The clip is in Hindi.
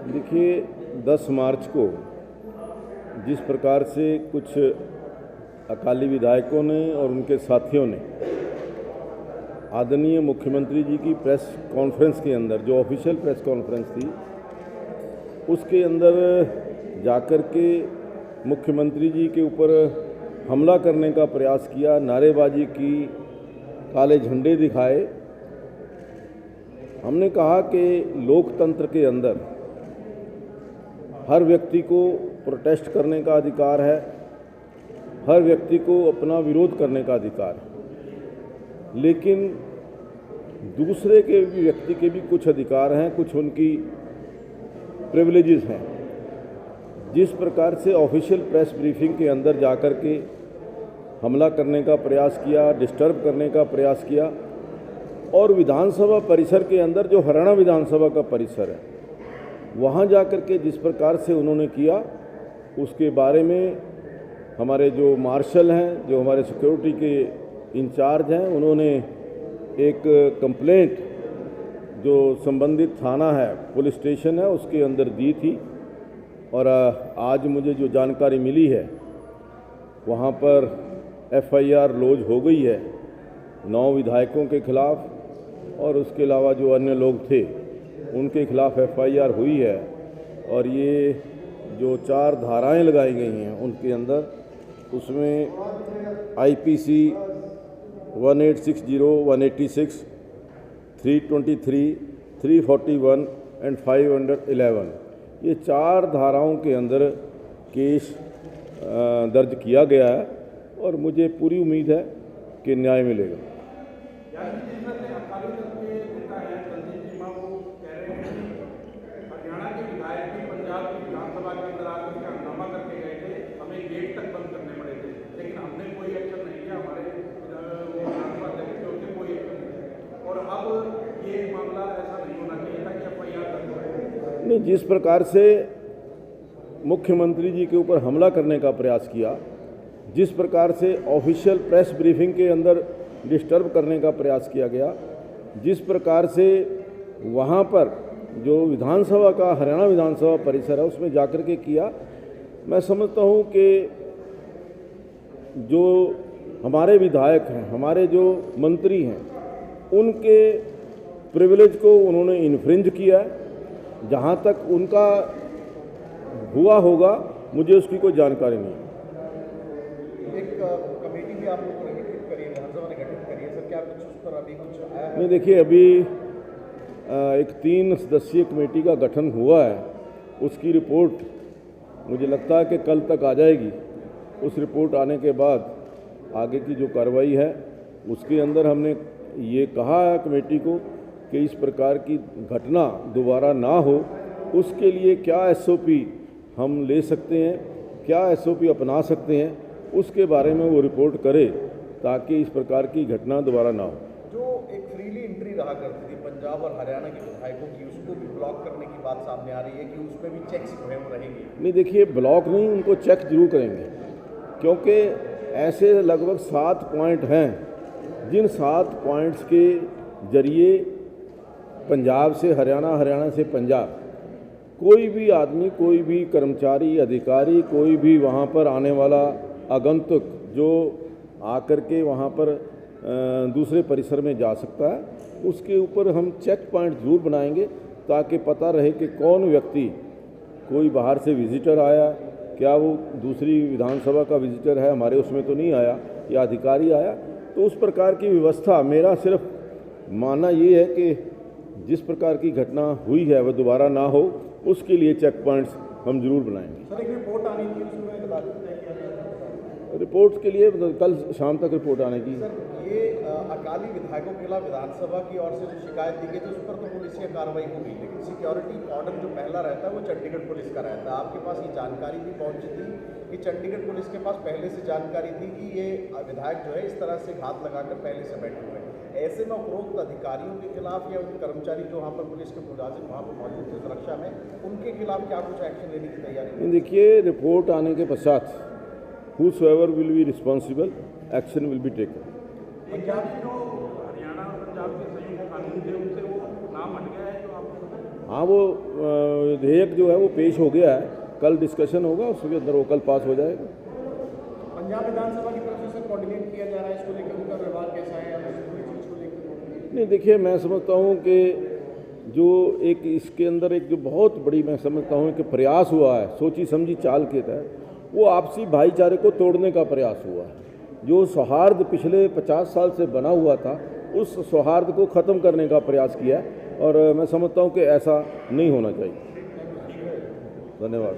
देखिए, 10 मार्च को जिस प्रकार से कुछ अकाली विधायकों ने और उनके साथियों ने आदरणीय मुख्यमंत्री जी की प्रेस कॉन्फ्रेंस के अंदर, जो ऑफिशियल प्रेस कॉन्फ्रेंस थी, उसके अंदर जाकर के मुख्यमंत्री जी के ऊपर हमला करने का प्रयास किया, नारेबाजी की, काले झंडे दिखाए। हमने कहा कि लोकतंत्र के अंदर हर व्यक्ति को प्रोटेस्ट करने का अधिकार है, हर व्यक्ति को अपना विरोध करने का अधिकार है, लेकिन दूसरे के भी व्यक्ति के भी कुछ अधिकार हैं, कुछ उनकी प्रिविलेजेस हैं। जिस प्रकार से ऑफिशियल प्रेस ब्रीफिंग के अंदर जाकर के हमला करने का प्रयास किया, डिस्टर्ब करने का प्रयास किया, और विधानसभा परिसर के अंदर जो हरियाणा विधानसभा का परिसर है वहाँ जाकर के जिस प्रकार से उन्होंने किया, उसके बारे में हमारे जो मार्शल हैं, जो हमारे सिक्योरिटी के इंचार्ज हैं, उन्होंने एक कंप्लेंट जो संबंधित थाना है, पुलिस स्टेशन है, उसके अंदर दी थी। और आज मुझे जो जानकारी मिली है, वहाँ पर FIR लॉन्च हो गई है 9 विधायकों के खिलाफ, और उसके अलावा जो अन्य लोग थे उनके खिलाफ FIR हुई है। और ये जो 4 धाराएं लगाई गई हैं उनके अंदर, उसमें IPC 1860, 186, 323, 341 एंड 511, ये 4 धाराओं के अंदर केस दर्ज किया गया है, और मुझे पूरी उम्मीद है कि न्याय मिलेगा। नहीं, जिस प्रकार से मुख्यमंत्री जी के ऊपर हमला करने का प्रयास किया, जिस प्रकार से ऑफिशियल प्रेस ब्रीफिंग के अंदर डिस्टर्ब करने का प्रयास किया गया, जिस प्रकार से वहाँ पर जो विधानसभा का, हरियाणा विधानसभा परिसर है, उसमें जाकर के किया, मैं समझता हूँ कि जो हमारे विधायक हैं, हमारे जो मंत्री हैं, उनके प्रिविलेज को उन्होंने इन्फ्रिंज किया है। जहाँ तक उनका हुआ होगा, मुझे उसकी कोई जानकारी नहीं है। एक कमेटी भी आप लोगों ने गठित करी है, विधानसभा ने गठित करी है, सर क्या कुछ उस पर अभी कुछ आया है? नहीं, देखिए, अभी एक 3 सदस्यीय कमेटी का गठन हुआ है, उसकी रिपोर्ट मुझे लगता है कि कल तक आ जाएगी। उस रिपोर्ट आने के बाद आगे की जो कार्रवाई है, उसके अंदर हमने ये कहा है कमेटी को कि इस प्रकार की घटना दोबारा ना हो, उसके लिए क्या SOP हम ले सकते हैं, क्या SOP अपना सकते हैं, उसके बारे में वो रिपोर्ट करे, ताकि इस प्रकार की घटना दोबारा ना हो। जो एक फ्रीली एंट्री रहा करती थी पंजाब और हरियाणा के विधायकों की, उसको भी ब्लॉक करने की बात सामने आ रही है कि उसमें भी चेक्स जो है वो रहेंगे। नहीं, देखिए, ब्लॉक नहीं, उनको चेक जरूर करेंगे, क्योंकि ऐसे लगभग 7 पॉइंट हैं, जिन 7 पॉइंट्स के जरिए पंजाब से हरियाणा, हरियाणा से पंजाब, कोई भी आदमी, कोई भी कर्मचारी, अधिकारी, कोई भी वहाँ पर आने वाला आगंतुक जो आकर के वहाँ पर दूसरे परिसर में जा सकता है, उसके ऊपर हम चेक पॉइंट जरूर बनाएंगे, ताकि पता रहे कि कौन व्यक्ति, कोई बाहर से विजिटर आया, क्या वो दूसरी विधानसभा का विजिटर है, हमारे उसमें तो नहीं आया, या अधिकारी आया। तो उस प्रकार की व्यवस्था, मेरा सिर्फ मानना ये है कि जिस प्रकार की घटना हुई है वह दोबारा ना हो, उसके लिए चेक पॉइंट्स हम जरूर बनाएंगे। सर, एक रिपोर्ट आनी थी, उसमें बता देते हैं। रिपोर्ट के लिए कल शाम तक रिपोर्ट आने की। सर, ये अकाली विधायकों के खिलाफ विधानसभा की ओर से जो शिकायत दी गई थी, उस पर तो पुलिस की कार्रवाई हो गई, लेकिन सिक्योरिटी ऑर्डर जो पहला रहता है वो चंडीगढ़ पुलिस का रहता है। आपके पास ये जानकारी भी पहुंची थी कि चंडीगढ़ पुलिस के पास पहले से जानकारी थी कि ये विधायक जो है इस तरह से घात लगाकर पहले से बैठे हुए हैं। ऐसे में उपरोक्त अधिकारियों के खिलाफ या उनके कर्मचारी जो वहाँ पर पुलिस के मुलाजिम वहाँ पर मौजूद थे सुरक्षा में, उनके खिलाफ क्या कुछ एक्शन लेने की तैयारी? देखिए, रिपोर्ट आने के पश्चात whosoever will be responsible, action will be taken. Punjab जो हरियाणा और पंजाब के संयुक्त कानून थे, उनसे वो नाम हट गया है जो आप हाँ, वो विधेयक जो है वो पेश हो गया है, कल डिस्कशन होगा, उसके अंदर वो कल पास हो जाएगा। पंजाब विधानसभा की तरफ से कोऑर्डिनेट किया जा रहा है, इसको लेकर उनका व्यवहार कैसा है, या पूरी चीज़ को लेकर? नहीं, देखिए, मैं समझता हूँ कि जो एक इसके अंदर एक जो बहुत बड़ी मैं समझता हूँ कि प्रयास हुआ है, सोची समझी चाल के तहत, वो आपसी भाईचारे को तोड़ने का प्रयास हुआ है। जो सौहार्द पिछले 50 साल से बना हुआ था, उस सौहार्द को ख़त्म करने का प्रयास किया है, और मैं समझता हूँ कि ऐसा नहीं होना चाहिए। धन्यवाद।